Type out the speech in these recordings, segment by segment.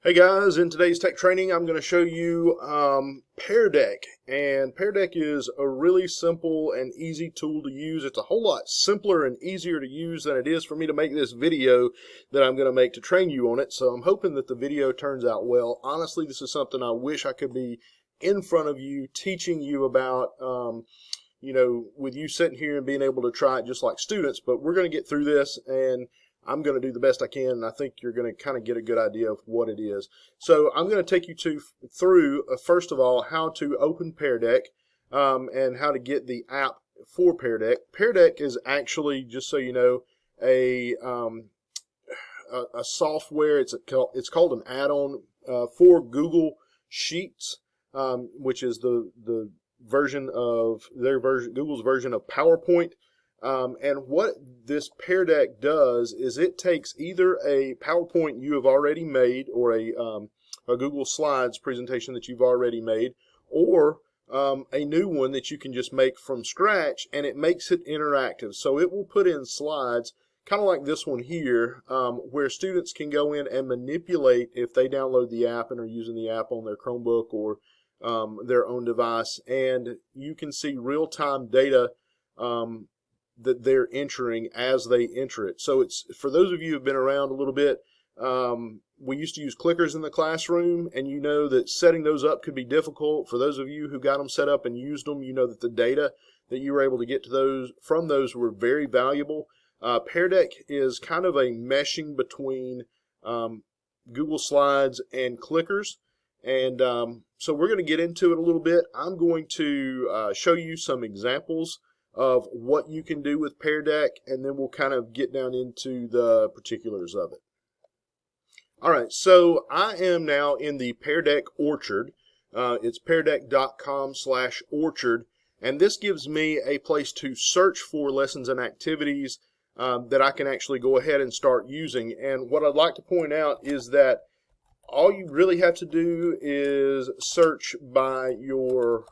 Hey guys, in today's tech training I'm going to show you Pear Deck, and Pear Deck is a really simple and easy tool to use. It's a whole lot simpler and easier to use than it is for me to make this video that I'm going to make to train you on it, so I'm hoping that the video turns out well. Honestly, this is something I wish I could be in front of you teaching you about, with you sitting here and being able to try it just like students, but we're going to get through this and I'm going to do the best I can, and I think you're going to kind of get a good idea of what it is. So I'm going to take you through, first of all, how to open Pear Deck and how to get the app for Pear Deck. Pear Deck is actually, just so you know, a software. It's called an add-on for Google Sheets, which is the version of Google's version of PowerPoint. And what this Pear Deck does is it takes either a PowerPoint you have already made, or a Google Slides presentation that you've already made, or a new one that you can just make from scratch, and it makes it interactive. So it will put in slides, kind of like this one here, where students can go in and manipulate if they download the app and are using the app on their Chromebook or their own device, and you can see real-time data that they're entering as they enter it. So it's, for those of you who have been around a little bit, we used to use clickers in the classroom, and you know that setting those up could be difficult. For those of you who got them set up and used them, you know that the data that you were able to get to those were very valuable. Pear Deck is kind of a meshing between Google Slides and clickers, and so we're going to get into it a little bit. I'm going to show you some examples of what you can do with Pear Deck, and then we'll kind of get down into the particulars of it. Alright, so I am now in the Pear Deck Orchard. It's peardeck.com/orchard, and this gives me a place to search for lessons and activities that I can actually go ahead and start using. And what I'd like to point out is that all you really have to do is search by your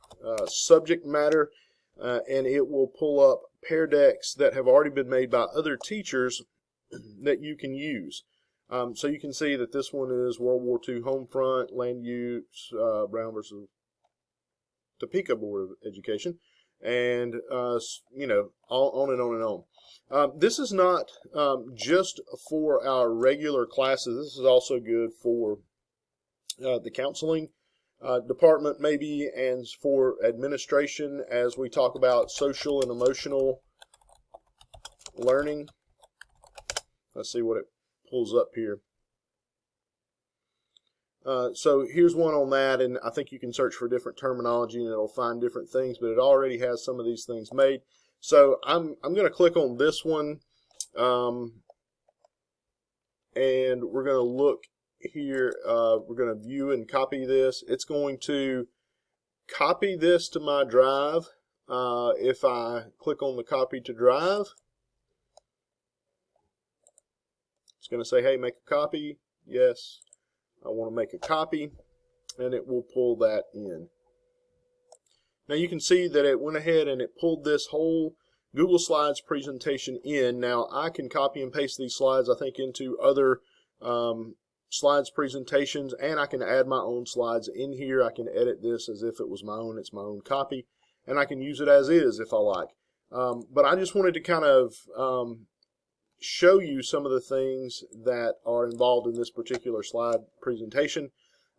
subject matter, and it will pull up Pear Decks that have already been made by other teachers that you can use. So you can see that this one is World War II Homefront, Land Use, Brown versus Topeka Board of Education, and on and on and on. This is not just for our regular classes. This is also good for the counseling department, maybe, and for administration as we talk about social and emotional learning. Let's see what it pulls up here. So here's one on that, and I think you can search for different terminology and it'll find different things, but it already has some of these things made. So I'm going to click on this one, and we're going to look here. We're going to view and copy this. It's going to copy this to my drive. If I click on the copy to drive, it's going to say, hey, make a copy. Yes, I want to make a copy, and it will pull that in. Now you can see that it went ahead and it pulled this whole Google Slides presentation in. Now I can copy and paste these slides, I think, into other slides presentations, and I can add my own slides in here. I can edit this as if it was my own. It's my own copy, and I can use it as is if I like. But I just wanted to kind of show you some of the things that are involved in this particular slide presentation.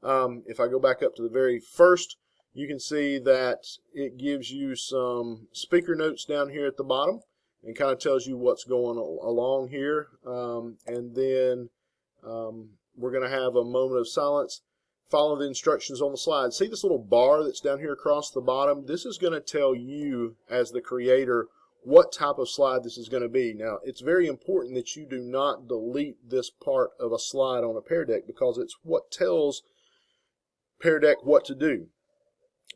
If I go back up to the very first, you can see that it gives you some speaker notes down here at the bottom and kind of tells you what's going along here. And then we're going to have a moment of silence. Follow the instructions on the slide. See this little bar that's down here across the bottom? This is going to tell you, as the creator, what type of slide this is going to be. Now, it's very important that you do not delete this part of a slide on a Pear Deck, because it's what tells Pear Deck what to do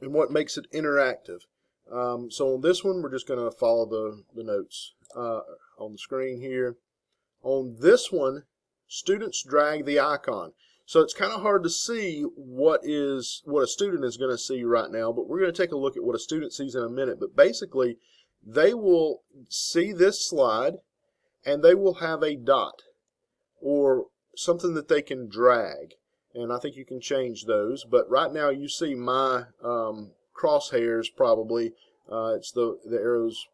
and what makes it interactive. So on this one, we're just going to follow the notes on the screen here. On this one, students drag the icon. So it's kind of hard to see what a student is going to see right now, but we're going to take a look at what a student sees in a minute. But basically, they will see this slide, and they will have a dot or something that they can drag. and I think you can change those. But right now you see my crosshairs probably. It's the arrows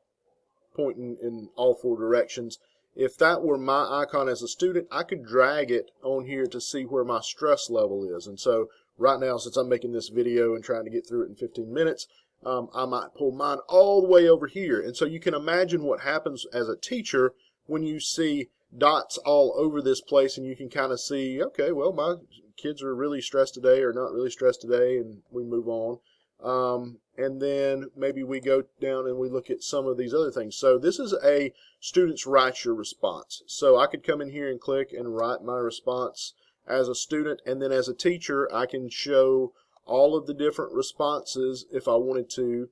pointing in all four directions. If that were my icon as a student, I could drag it on here to see where my stress level is. And so right now, since I'm making this video and trying to get through it in 15 minutes, I might pull mine all the way over here. And so you can imagine what happens as a teacher when you see dots all over this place, and you can kind of see, okay, well, my kids are really stressed today or not really stressed today, and we move on. And then maybe we go down and we look at some of these other things. So this is a student's write your response. So I could come in here and click and write my response as a student, and then as a teacher I can show all of the different responses if I wanted to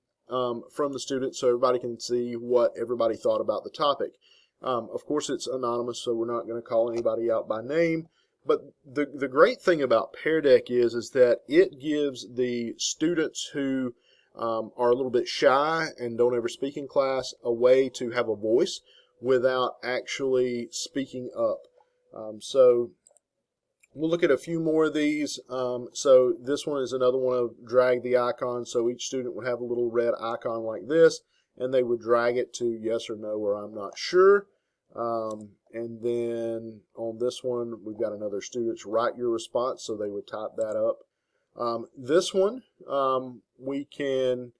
from the student, so everybody can see what everybody thought about the topic. Of course it's anonymous, so we're not going to call anybody out by name. But the great thing about Pear Deck is that it gives the students who are a little bit shy and don't ever speak in class a way to have a voice without actually speaking up. So we'll look at a few more of these. So this one is another one of drag the icon. So each student would have a little red icon like this, and they would drag it to yes or no or I'm not sure. And then on this one, we've got another student's write your response, so they would type that up. This one, we can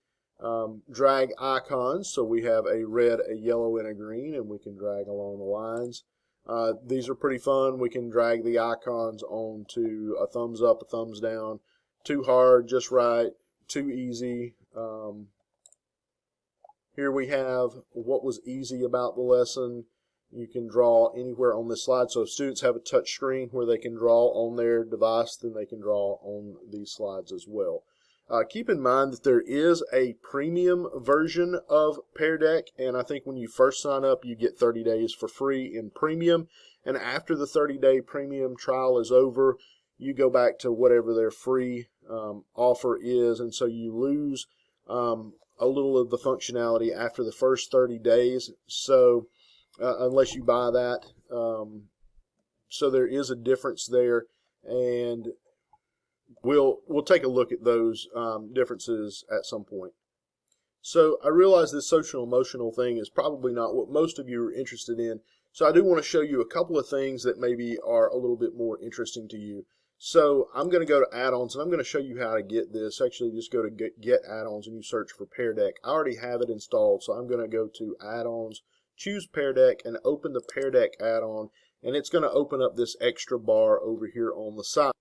drag icons, so we have a red, a yellow, and a green, and we can drag along the lines. These are pretty fun. We can drag the icons onto a thumbs up, a thumbs down, too hard, just right, too easy. Here we have what was easy about the lesson. You can draw anywhere on this slide. So if students have a touch screen where they can draw on their device, then they can draw on these slides as well. Keep in mind that there is a premium version of Pear Deck, and I think when you first sign up, you get 30 days for free in premium. And after the 30-day premium trial is over, you go back to whatever their free offer is, and so you lose a little of the functionality after the first 30 days. So unless you buy that. So there is a difference there, and we'll take a look at those differences at some point. So I realize this social emotional thing is probably not what most of you are interested in, so I do want to show you a couple of things that maybe are a little bit more interesting to you. So I'm going to go to add-ons, and I'm going to show you how to get this. Actually, just go to get add-ons and you search for Pear Deck. I already have it installed, so I'm going to go to add-ons, choose Pear Deck, and open the Pear Deck add-on, and it's going to open up this extra bar over here on the side.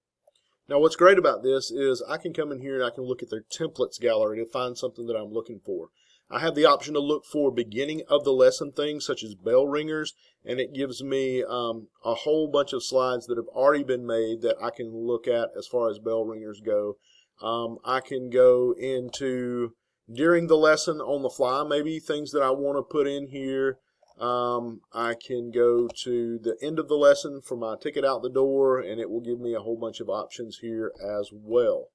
Now what's great about this is I can come in here and I can look at their templates gallery to find something that I'm looking for. I have the option to look for beginning of the lesson things such as bell ringers, and it gives me a whole bunch of slides that have already been made that I can look at as far as bell ringers go. I can go into during the lesson on the fly, maybe things that I want to put in here. I can go to the end of the lesson for my ticket out the door, and it will give me a whole bunch of options here as well.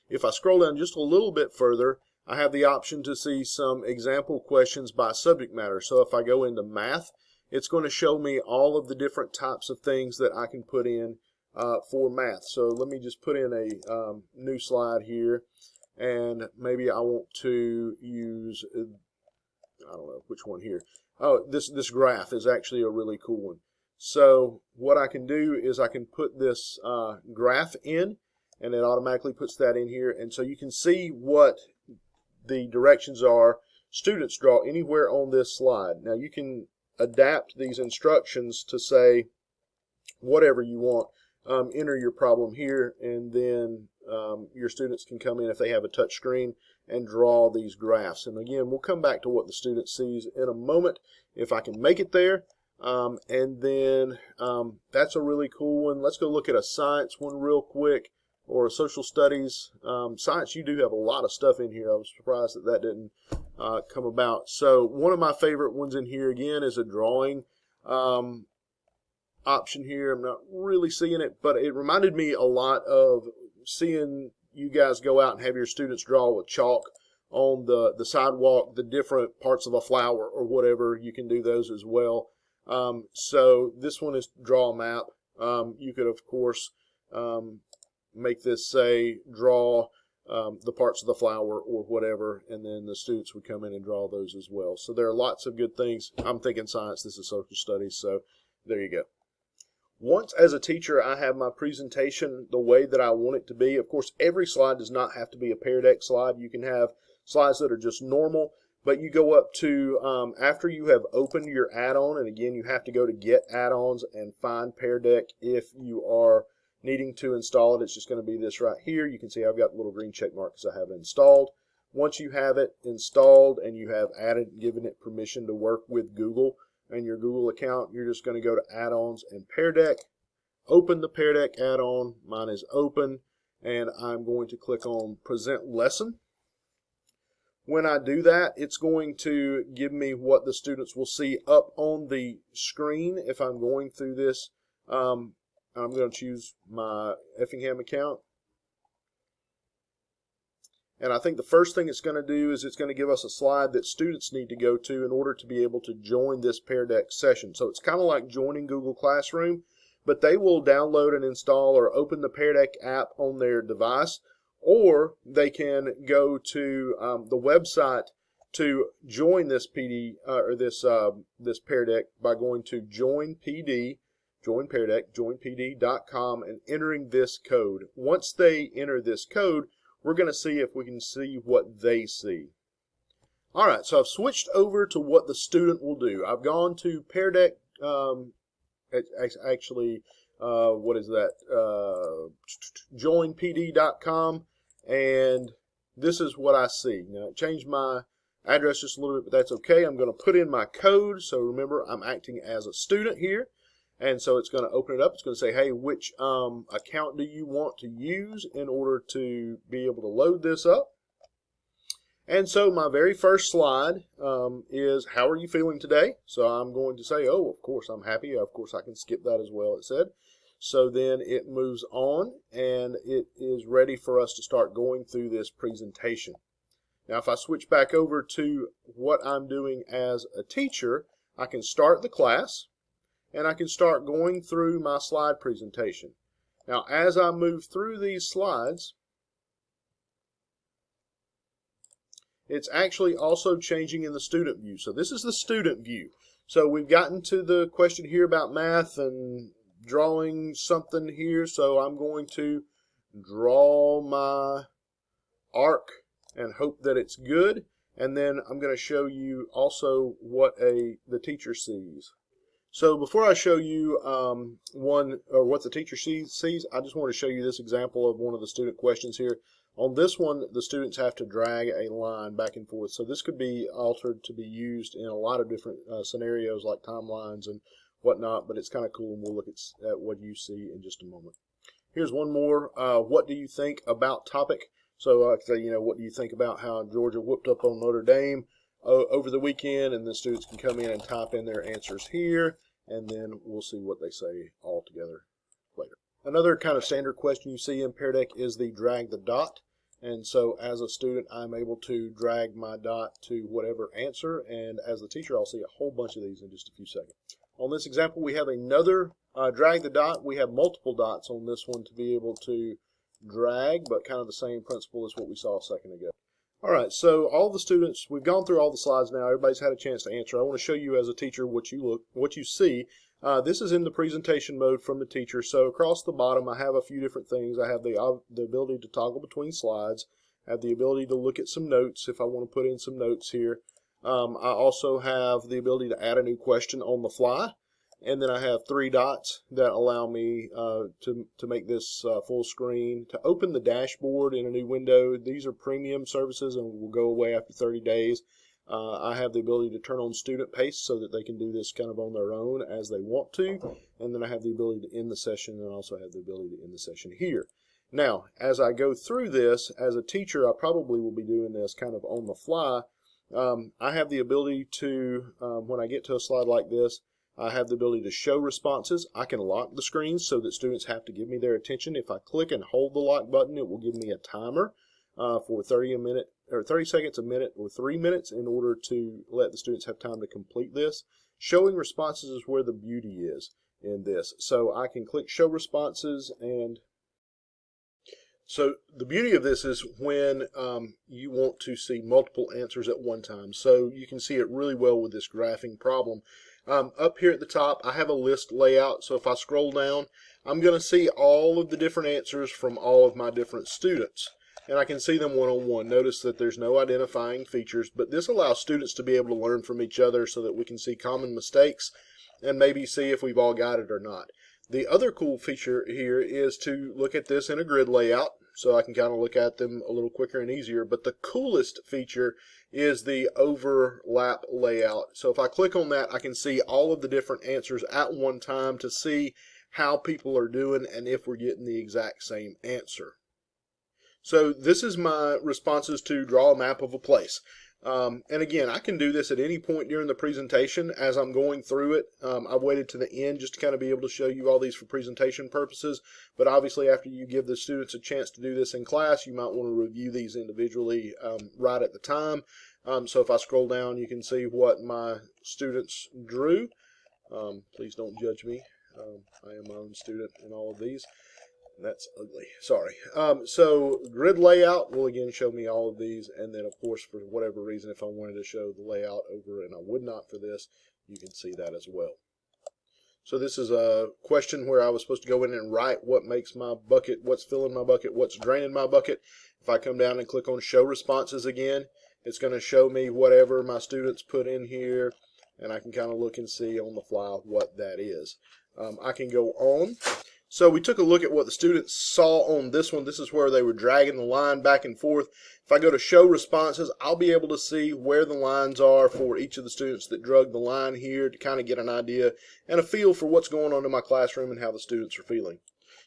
If I scroll down just a little bit further, I have the option to see some example questions by subject matter. So if I go into math, it's going to show me all of the different types of things that I can put in for math. So let me just put in a new slide here, and maybe I want to use, I don't know which one here. Oh, this graph is actually a really cool one. So what I can do is I can put this graph in, and it automatically puts that in here. And so you can see what the directions are. Students draw anywhere on this slide. Now you can adapt these instructions to say whatever you want. Enter your problem here, and then your students can come in if they have a touch screen and draw these graphs. And again, we'll come back to what the student sees in a moment if I can make it there. And then that's a really cool one. Let's go look at a science one real quick, or a social studies. Science, you do have a lot of stuff in here. I was surprised that didn't come about. So one of my favorite ones in here again is a drawing option here. I'm not really seeing it, but it reminded me a lot of seeing you guys go out and have your students draw with chalk on the sidewalk, the different parts of a flower or whatever. You can do those as well. So this one is draw a map. You could, of course, make this say draw the parts of the flower or whatever, and then the students would come in and draw those as well. So there are lots of good things. I'm thinking science, this is social studies, so there you go. Once as a teacher I have my presentation the way that I want it to be. Of course, every slide does not have to be a Pear Deck slide. You can have slides that are just normal, but you go up to, after you have opened your add-on, and again you have to go to Get Add-ons and find Pear Deck if you are needing to install it. It's just going to be this right here. You can see I've got the little green check mark because I have it installed. Once you have it installed and you have given it permission to work with Google and your Google account, you're just going to go to Add-ons and Pear Deck, open the Pear Deck add-on. Mine is open, and I'm going to click on Present Lesson. When I do that, it's going to give me what the students will see up on the screen if I'm going through this. I'm going to choose my Effingham account. And I think the first thing it's going to do is it's going to give us a slide that students need to go to in order to be able to join this Pear Deck session. So it's kind of like joining Google Classroom, but they will download and install or open the Pear Deck app on their device, or they can go to the website to join this this Pear Deck by going to join Pear Deck, joinpd.com, and entering this code. Once they enter this code, we're going to see if we can see what they see. All right, so I've switched over to what the student will do. I've gone to Pear Deck, what is that? Joinpd.com, and this is what I see. Now, it changed my address just a little bit, but that's okay. I'm going to put in my code. So remember, I'm acting as a student here. And so it's going to open it up. It's going to say, hey, which account do you want to use in order to be able to load this up? And so my very first slide is, how are you feeling today? So I'm going to say, oh, of course, I'm happy. Of course, I can skip that as well, it said. So then it moves on, and it is ready for us to start going through this presentation. Now, if I switch back over to what I'm doing as a teacher, I can start the class, and I can start going through my slide presentation. Now, as I move through these slides, it's actually also changing in the student view. So this is the student view. So we've gotten to the question here about math and drawing something here. So I'm going to draw my arc and hope that it's good. And then I'm going to show you also what the teacher sees. So before I show you what the teacher sees, I just want to show you this example of one of the student questions here. On this one, the students have to drag a line back and forth. So this could be altered to be used in a lot of different scenarios like timelines and whatnot, but it's kind of cool, and we'll look at what you see in just a moment. Here's one more. What do you think about topic? So I say, what do you think about how Georgia whooped up on Notre Dame over the weekend? And the students can come in and type in their answers here, and then we'll see what they say all together later. Another kind of standard question you see in Pear Deck is the drag the dot. And so as a student, I'm able to drag my dot to whatever answer. And as the teacher, I'll see a whole bunch of these in just a few seconds. On this example, we have another drag the dot. We have multiple dots on this one to be able to drag, but kind of the same principle as what we saw a second ago. All right, so all the students, we've gone through all the slides now. Everybody's had a chance to answer. I want to show you as a teacher what you see. This is in the presentation mode from the teacher. So across the bottom, I have a few different things. I have the ability to toggle between slides. I have the ability to look at some notes if I want to put in some notes here. I also have the ability to add a new question on the fly. And then I have 3 dots that allow me to make this full screen, to open the dashboard in a new window. These are premium services and will go away after 30 days. I have the ability to turn on student pace so that they can do this kind of on their own as they want to. And then I have the ability to end the session, and also have the ability to end the session here. Now, as I go through this, as a teacher, I probably will be doing this kind of on the fly. I have the ability to, when I get to a slide like this, I have the ability to show responses. I can lock the screen so that students have to give me their attention. If I click and hold the lock button, it will give me a timer for 30 seconds, a minute, or 3 minutes in order to let the students have time to complete this. Showing responses is where the beauty is in this. So I can click show responses, and So the beauty of this is when you want to see multiple answers at one time. So you can see it really well with this graphing problem. Up here at the top, I have a list layout. So if I scroll down, I'm going to see all of the different answers from all of my different students. And I can see them one-on-one. Notice that there's no identifying features, but this allows students to be able to learn from each other so that we can see common mistakes and maybe see if we've all got it or not. The other cool feature here is to look at this in a grid layout, so I can kind of look at them a little quicker and easier. But the coolest feature is the overlap layout. So if I click on that, I can see all of the different answers at one time to see how people are doing and if we're getting the exact same answer. So this is my responses to draw a map of a place. And again, I can do this at any point during the presentation as I'm going through it. I waited to the end just to kind of be able to show you all these for presentation purposes. But obviously, after you give the students a chance to do this in class, you might want to review these individually right at the time. So if I scroll down, you can see what my students drew. Please don't judge me. I am my own student in all of these. That's ugly. Sorry. So grid layout will again show me all of these, and then of course for whatever reason, if I wanted to show the layout over, and I would not for this, you can see that as well. So this is a question where I was supposed to go in and write what makes my bucket, what's filling my bucket, what's draining my bucket. If I come down and click on show responses again, it's going to show me whatever my students put in here, and I can kind of look and see on the fly what that is. I can go on. So we took a look at what the students saw on this one. This is where they were dragging the line back and forth. If I go to show responses, I'll be able to see where the lines are for each of the students that drug the line here to kind of get an idea and a feel for what's going on in my classroom and how the students are feeling.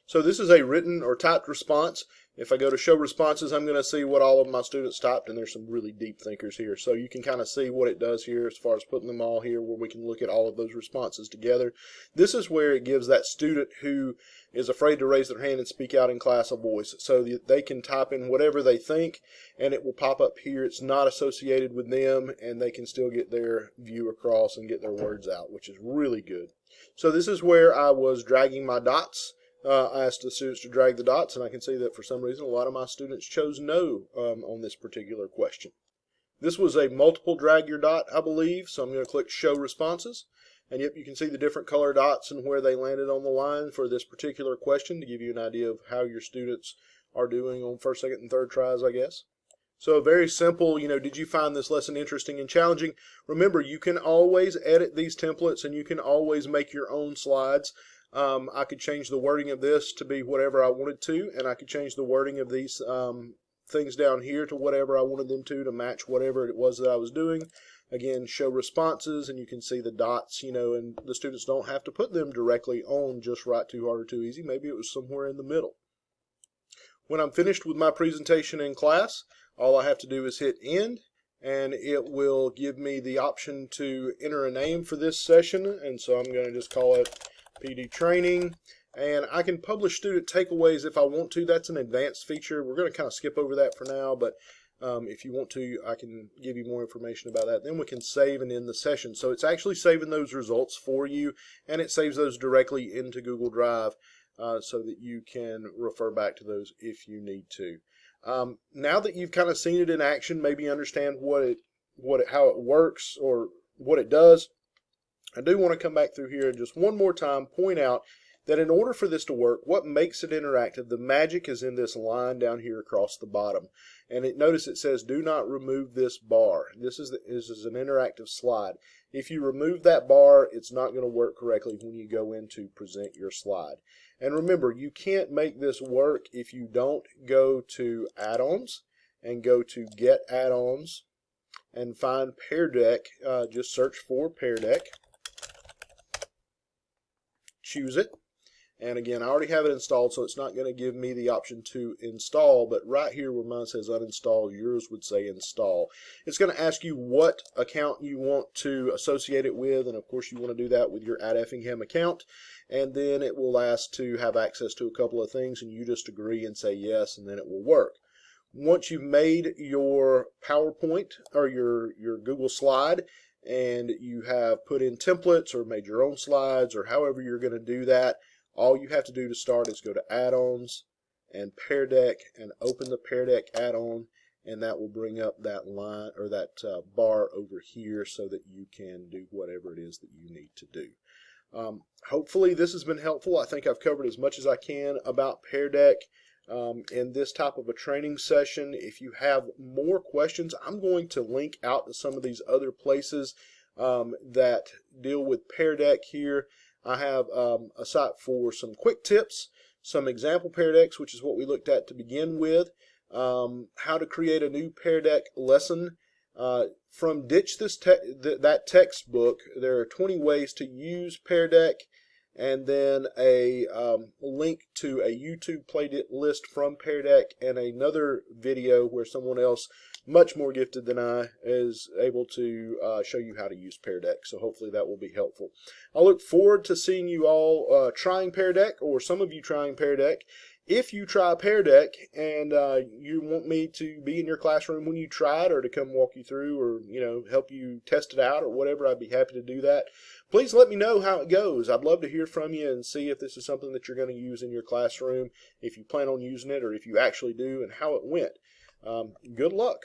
So this is a written or typed response. If I go to show responses, I'm going to see what all of my students typed, and there's some really deep thinkers here. So you can kind of see what it does here as far as putting them all here where we can look at all of those responses together. This is where it gives that student who is afraid to raise their hand and speak out in class a voice, so that they can type in whatever they think, and it will pop up here. It's not associated with them, and they can still get their view across and get their words out, which is really good. So this is where I was dragging my dots. I asked the students to drag the dots, and I can see that for some reason a lot of my students chose no on this particular question. This was a multiple drag your dot, I believe, so I'm going to click show responses. And yep, you can see the different color dots and where they landed on the line for this particular question to give you an idea of how your students are doing on first, second, and third tries, I guess. So very simple, did you find this lesson interesting and challenging? Remember, you can always edit these templates and you can always make your own slides. I could change the wording of this to be whatever I wanted to, and I could change the wording of these things down here to whatever I wanted them to match whatever it was that I was doing. Again, show responses, and you can see the dots, and the students don't have to put them directly on just right too hard or too easy. Maybe it was somewhere in the middle. When I'm finished with my presentation in class, all I have to do is hit end, and it will give me the option to enter a name for this session, and so I'm going to just call it PD Training. And I can publish student takeaways if I want to. That's an advanced feature. We're going to kind of skip over that for now, but if you want to, I can give you more information about that. Then we can save and end the session. So it's actually saving those results for you, and it saves those directly into Google Drive so that you can refer back to those if you need to. Now that you've kind of seen it in action, maybe understand how it works or what it does, I do want to come back through here and just one more time point out that in order for this to work, what makes it interactive, the magic is in this line down here across the bottom. And notice it says, do not remove this bar. This is an interactive slide. If you remove that bar, it's not going to work correctly when you go in to present your slide. And remember, you can't make this work if you don't go to Add-ons and go to Get Add-ons and find Pear Deck. Just search for Pear Deck. Choose it. And again, I already have it installed, so it's not going to give me the option to install, but right here where mine says uninstall, yours would say install. It's going to ask you what account you want to associate it with, and of course you want to do that with your @Effingham account, and then it will ask to have access to a couple of things, and you just agree and say yes, and then it will work. Once you've made your PowerPoint or your Google slide, and you have put in templates or made your own slides or however you're going to do that, all you have to do to start is go to Add-ons and Pear Deck and open the Pear Deck add-on, and that will bring up that line or that bar over here so that you can do whatever it is that you need to do. Hopefully this has been helpful. I think I've covered as much as I can about Pear Deck in this type of a training session. If you have more questions, I'm going to link out to some of these other places that deal with Pear Deck here. I have a site for some quick tips, some example Pear Decks, which is what we looked at to begin with, how to create a new Pear Deck lesson. From Ditch that Textbook, there are 20 ways to use Pear Deck, and then a link to a YouTube playlist from Pear Deck, and another video where someone else much more gifted than I is able to show you how to use Pear Deck. So hopefully that will be helpful. I look forward to seeing you all trying Pear Deck, or some of you trying Pear Deck. If you try Pear Deck and you want me to be in your classroom when you try it, or to come walk you through, or help you test it out or whatever, I'd be happy to do that. Please let me know how it goes. I'd love to hear from you and see if this is something that you're going to use in your classroom, if you plan on using it, or if you actually do, and how it went. Good luck.